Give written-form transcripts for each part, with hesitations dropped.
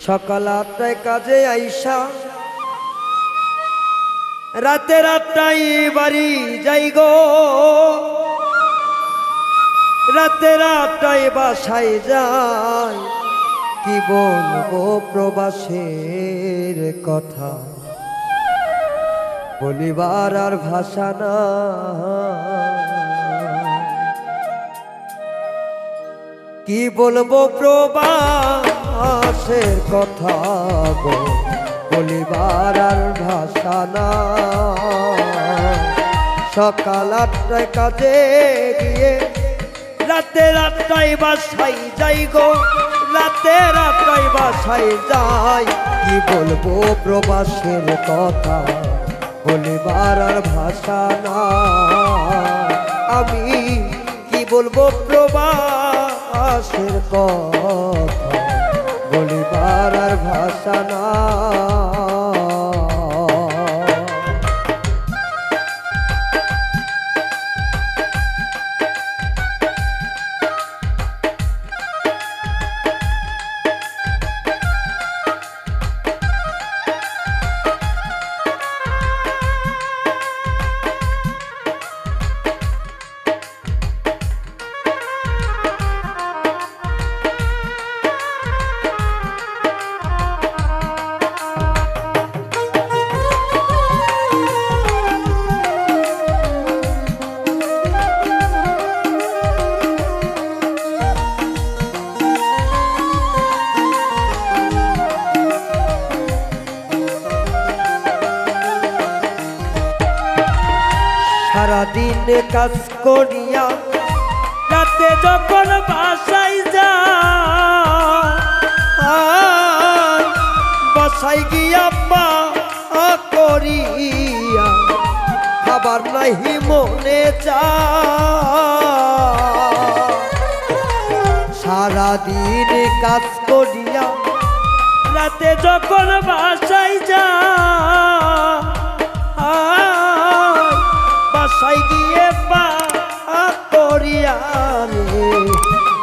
সকাল 8টায় কাজে আইসা রাতে 8টায় বাড়ি যাই গো, রাতে 8টায় বাসায় যাই। কি বলবো প্রবাসের কথা, বলিবার আর ভাষা না। কি বলবো প্রবাসের কথা গো, বলিবার আর ভাষা না। সকাল 8টায় কাজে গিয়ে রাতে 8টায় বাসায় যাই গো, রাতে 8টায় বাসায় যাই। কি বলবো প্রবাসের কথা, বলিবার আর ভাষা না। আমি কি বলবো প্রবাসের কথা, বলিবার আর ভাষা না। সারাদিন কাজ করিয়া রাতে যখন বাসায় যাই, বাসায় গিয়া পা করিয়া খাবার নাহি মনে চায়। সারাদিন কাজ করিয়া রাতে যখন বাসায় যাই, বাসায় গিয়ে পা করিয়া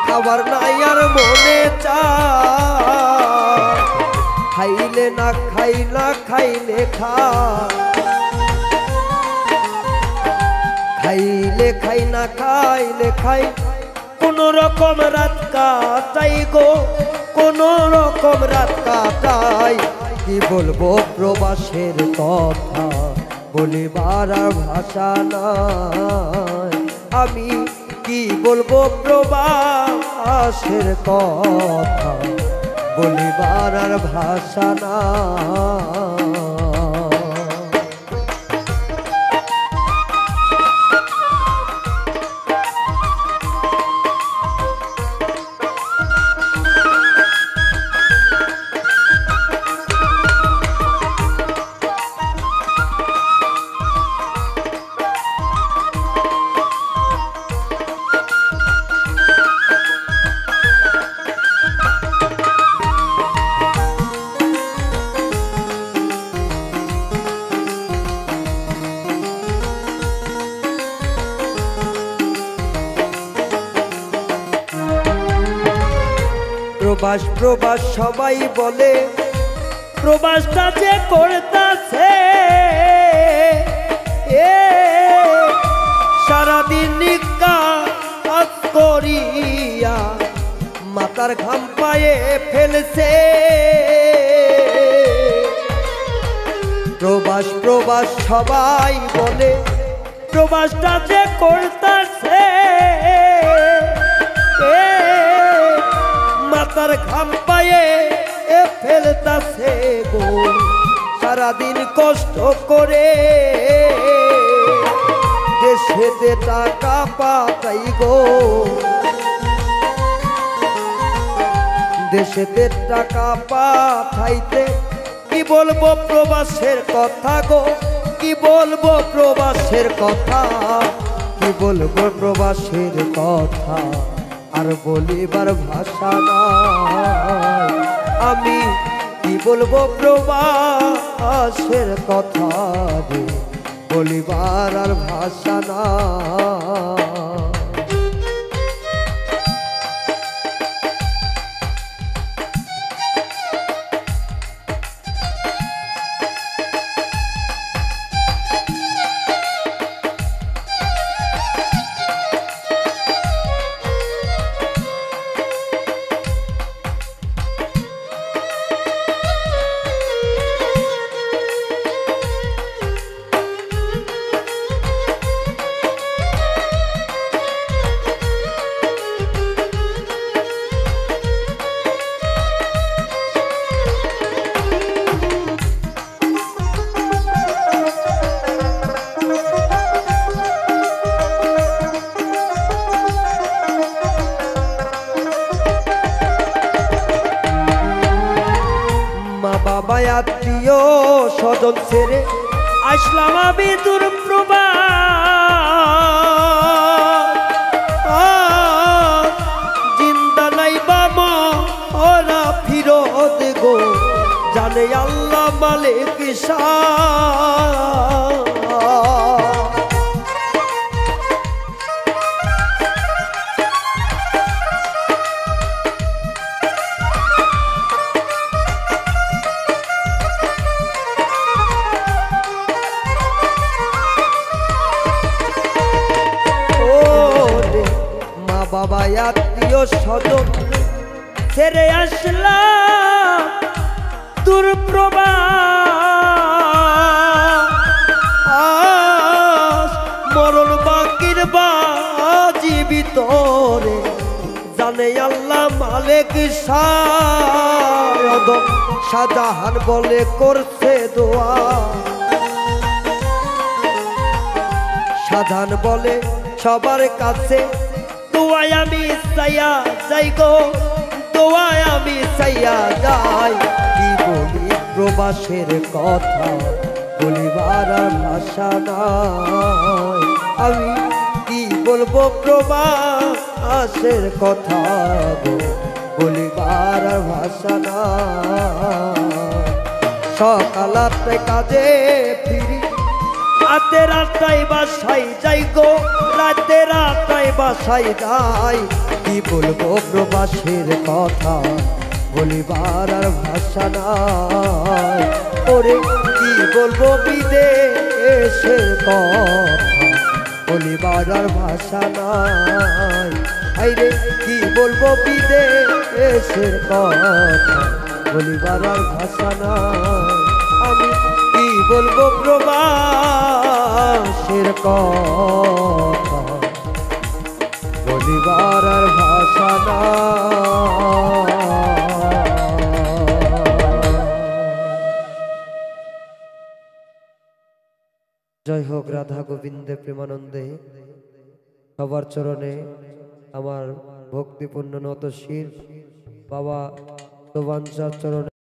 খাবার নাই আর মনে চায়। খাইলে না খাই না খাইলে খাইলে খাই না খাইলে খাই, কোন রকম রাত কাটাই গো, কোন রকম রাত কাটাই। কি বলবো প্রবাসের কথা, বলিবার আর ভাষা নাই। আমি কি বলবো প্রবাসের কথা, বলিবার আর ভাষা না। প্রবাস প্রবাস সবাই বলে, প্রবাসটা যে করতাছে সারাদিন কাজ করিয়া মাথার ঘাম পায়ে ফেলছে। প্রবাস প্রবাস সবাই বলে, প্রবাসটা যে করতাছে মাথার ঘাম পায়ে ফেলতাছে গো। সারাদিন কষ্ট করে দেশেতে টাকা পাঠাই গো, দেশেতে টাকা পাঠাইতে। কি বলবো প্রবাসের কথা গো, কি বলবো প্রবাসের কথা, কি বলবো প্রবাসের কথা, আর বলিবার ভাষা নাই। আমি কি বলবো প্রবাসের কথা রে, বলিবার আর ভাষা নাই। আত্মীয় স্বজন ছেড়ে আসলাম আমি দূর প্রবাস, জিন্দা নাই বাবা ওরা ফিরত গো, জানে আল্লাহ মালিক শাহ। বাবা আত্মীয় স্বজন ছেড়ে আসলাম দূর প্রবাস, মরণ বাকির বা জীবিত রে জানে আল্লাহ মালিক শাহ। শাহজাহান বলে করছে দোয়া, শাহজাহান বলে সবার কাছে দোয়ায় আমি চাইয়া যাই গো, দোয়ায় আমি চাইয়া যাই। কি বলি প্রবাসের কথা বলিবার আর ভাষা নাই, আমি কি বলবো প্রবাসের কথা গো বলিবার আর ভাষা নাই। সকাল 8টায় কাজে ফিরি, রাতের 8টায় বাসায় যাই গো, রাতের 8টায় বাসায় যাই। কি বলবো প্রবাসের কথা বলিবার আর ভাষা নাই, ওরে কি বলবো বিদেশের কথা বলিবার আর ভাষা নাই। আইরে কি বলবো বিদেশের কথা বলিবার আর ভাষা নাই, আমি কি বলবো প্রবাসের কথা বলিবার আর ভাষা নাই। জয় হোক রাধা গোবিন্দে প্রেমানন্দে। সবার চরণে আমার ভক্তিপূর্ণ নত শির বাবা সোবাঞ্চার চরণে